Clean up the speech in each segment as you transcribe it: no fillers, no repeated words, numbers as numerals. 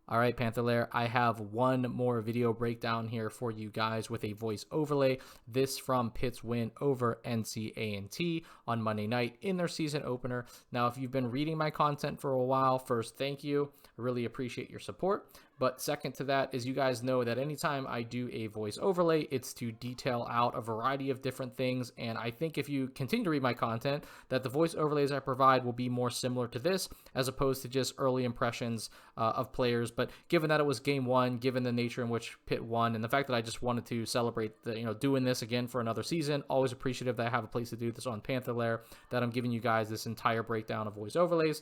All right, Panther Lair, I have one more video breakdown here for you guys with a voice overlay. This from Pitt's win over NC A&T on Monday night in their season opener. Now, if you've been reading my content for a while, first, thank you. I really appreciate your support. But second to that is you guys know that anytime I do a voice overlay, it's to detail out a variety of different things. And I think if you continue to read my content, that the voice overlays I provide will be more similar to this as opposed to just early impressions of players. But given that it was game one, given the nature in which Pitt won, and the fact that I just wanted to celebrate the, doing this again for another season, always appreciative that I have a place to do this on Panther Lair, that I'm giving you guys this entire breakdown of voice overlays.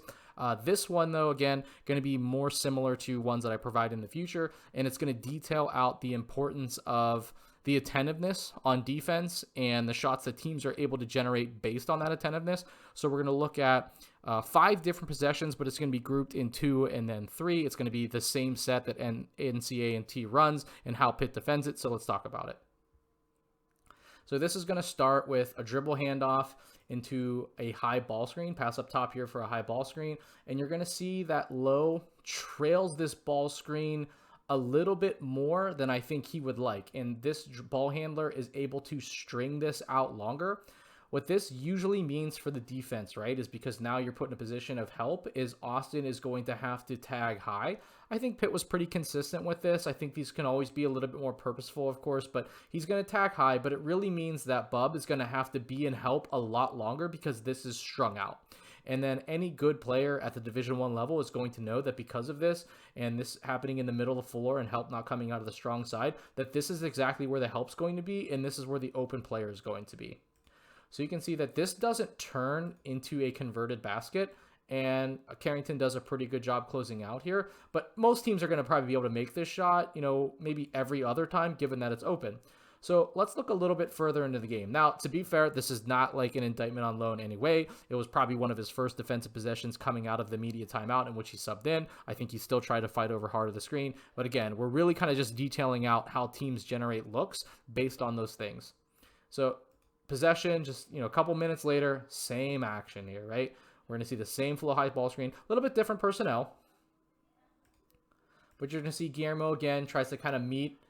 This one, though, again, going to be more similar to ones that I provide in the future, and it's going to detail out the importance of the attentiveness on defense and the shots that teams are able to generate based on that attentiveness. So we're going to look at 5 different possessions, but it's going to be grouped in 2 and then 3. It's going to be the same set that NC A&T runs and how Pitt defends it. So let's talk about it. So this is going to start with a dribble handoff into a high ball screen, pass up top here for a high ball screen. And you're going to see that Lowe trails this ball screen a little bit more than I think he would like. And this ball handler is able to string this out longer. What this usually means for the defense, right, is because now you're put in a position of help, is Austin is going to have to tag high. I think Pitt was pretty consistent with this. I think these can always be a little bit more purposeful, of course, but he's going to tag high, but it really means that Bub is going to have to be in help a lot longer because this is strung out. And then any good player at the Division I level is going to know that because of this, and this happening in the middle of the floor and help not coming out of the strong side, that this is exactly where the help's going to be, and this is where the open player is going to be. So you can see that this doesn't turn into a converted basket, and Carrington does a pretty good job closing out here. But most teams are going to probably be able to make this shot, maybe every other time, given that it's open. So let's look a little bit further into the game. Now, to be fair, this is not like an indictment on Lowe in any way. It was probably one of his first defensive possessions coming out of the media timeout in which he subbed in. I think he still tried to fight over hard of the screen. But again, we're really kind of just detailing out how teams generate looks based on those things. So possession, just, a couple minutes later, same action here, right? We're going to see the same flow high ball screen, a little bit different personnel. But you're going to see Guillermo again tries to kind of meet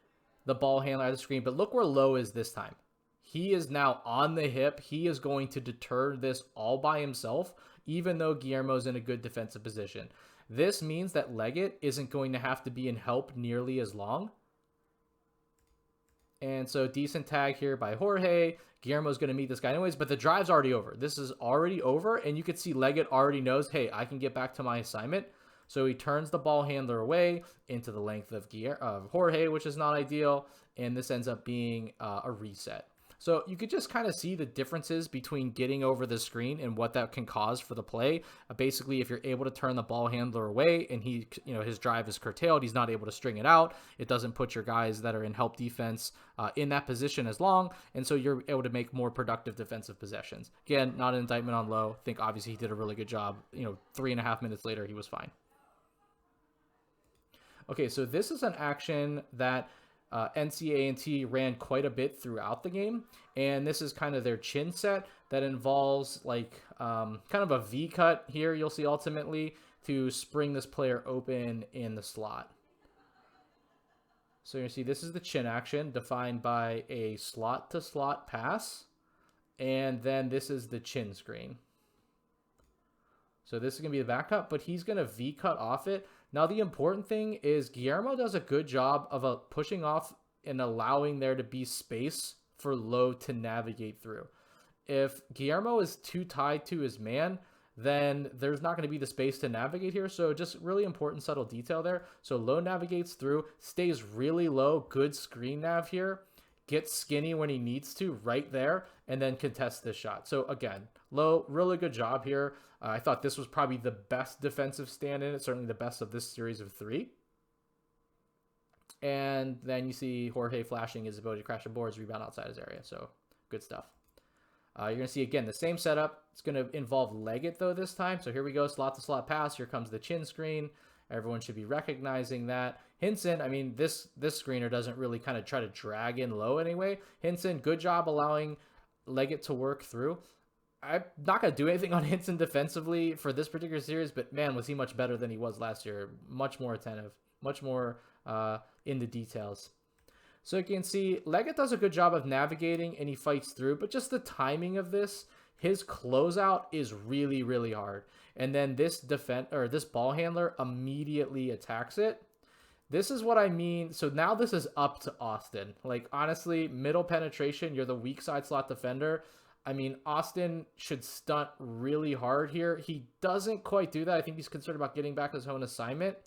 the ball handler at the screen. But look where Lowe is this time. He is now on the hip. He is going to deter this all by himself, even though Guillermo's in a good defensive position. This means that Leggett isn't going to have to be in help nearly as long. And so decent tag here by Jorge. Guillermo's going to meet this guy anyways, but the drive's already over. This is already over, and you can see Leggett already knows, hey, I can get back to my assignment. So he turns the ball handler away into the length of Jorge, which is not ideal, and this ends up being a reset. So you could just kind of see the differences between getting over the screen and what that can cause for the play. Basically, if you're able to turn the ball handler away and his drive is curtailed, he's not able to string it out. It doesn't put your guys that are in help defense in that position as long, and so you're able to make more productive defensive possessions. Again, not an indictment on Lowe. I think obviously he did a really good job. 3.5 minutes later, he was fine. Okay, so this is an action that NC A&T ran quite a bit throughout the game, and this is kind of their chin set that involves kind of a V cut here, you'll see ultimately, to spring this player open in the slot. So you see this is the chin action defined by a slot to slot pass, and then this is the chin screen. So this is going to be the back cut, but he's going to V cut off it. Now, the important thing is Guillermo does a good job of pushing off and allowing there to be space for Lowe to navigate through. If Guillermo is too tied to his man, then there's not going to be the space to navigate here. So just really important subtle detail there. So Lowe navigates through, stays really low, good screen nav here, gets skinny when he needs to right there, and then contests this shot. So again, Lowe, really good job here. I thought this was probably the best defensive stand in it, certainly the best of this series of 3. And then you see Jorge flashing his ability to crash the boards, rebound outside his area. So good stuff. You're going to see, again, the same setup. It's going to involve Leggett, though, this time. So here we go, slot-to-slot pass. Here comes the chin screen. Everyone should be recognizing that. Hinson, I mean, this screener doesn't really kind of try to drag in Low anyway. Hinson, good job allowing Leggett to work through. I'm not going to do anything on Hinson defensively for this particular series, but man, was he much better than he was last year. Much more attentive. much more in the details. So you can see Leggett does a good job of navigating and he fights through, but just the timing of this, his closeout is really, really hard. And then this this ball handler immediately attacks it. This is what I mean. So now this is up to Austin. Like, honestly, middle penetration, you're the weak side slot defender. I mean, Austin should stunt really hard here. He doesn't quite do that. I think he's concerned about getting back his own assignment.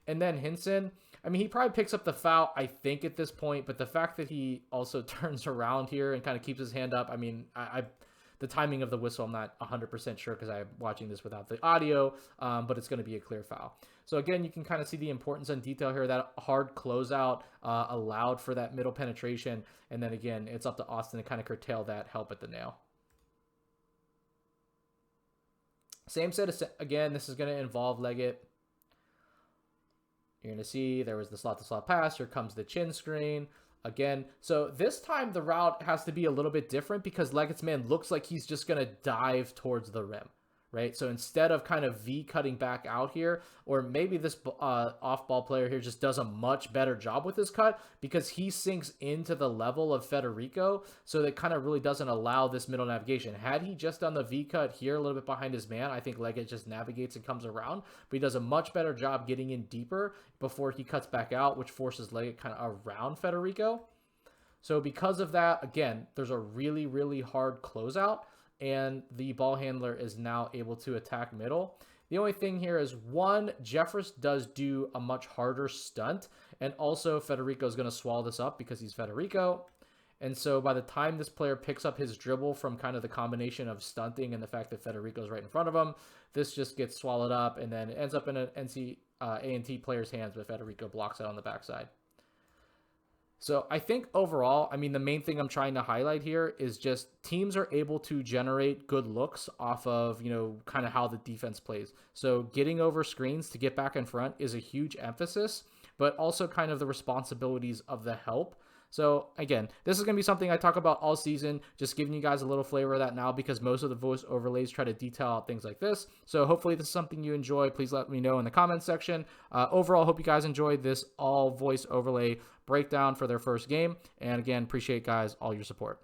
And then Hinson, I mean, he probably picks up the foul, I think, at this point. But the fact that he also turns around here and kind of keeps his hand up, I mean, the timing of the whistle, I'm not 100% sure because I'm watching this without the audio, but it's going to be a clear foul. So again, you can kind of see the importance and detail here. That hard closeout allowed for that middle penetration. And then again, it's up to Austin to kind of curtail that help at the nail. Same set of, again, this is going to involve Leggett. You're going to see there was the slot-to-slot pass. Here comes the chin screen. Again, so this time the route has to be a little bit different because Leggett's man looks like he's just going to dive towards the rim, right? So instead of kind of V cutting back out here, or maybe this off-ball player here just does a much better job with his cut because he sinks into the level of Federico, so that kind of really doesn't allow this middle navigation. Had he just done the V cut here a little bit behind his man, I think Leggett just navigates and comes around, but he does a much better job getting in deeper before he cuts back out, which forces Leggett kind of around Federico. So because of that, again, there's a really, really hard closeout, and the ball handler is now able to attack middle. The only thing here is, one, Jeffress does do a much harder stunt, and also Federico is going to swallow this up because he's Federico. And so by the time this player picks up his dribble from kind of the combination of stunting and the fact that Federico's right in front of him, this just gets swallowed up, and then it ends up in an NC A&T player's hands, but Federico blocks it on the backside. So I think overall, I mean, the main thing I'm trying to highlight here is just teams are able to generate good looks off of, you know, kind of how the defense plays. So getting over screens to get back in front is a huge emphasis, but also kind of the responsibilities of the help. So again, this is going to be something I talk about all season, just giving you guys a little flavor of that now because most of the voice overlays try to detail out things like this. So hopefully this is something you enjoy. Please let me know in the comments section. Overall, hope you guys enjoyed this all voice overlay breakdown for their first game. And again, appreciate guys all your support.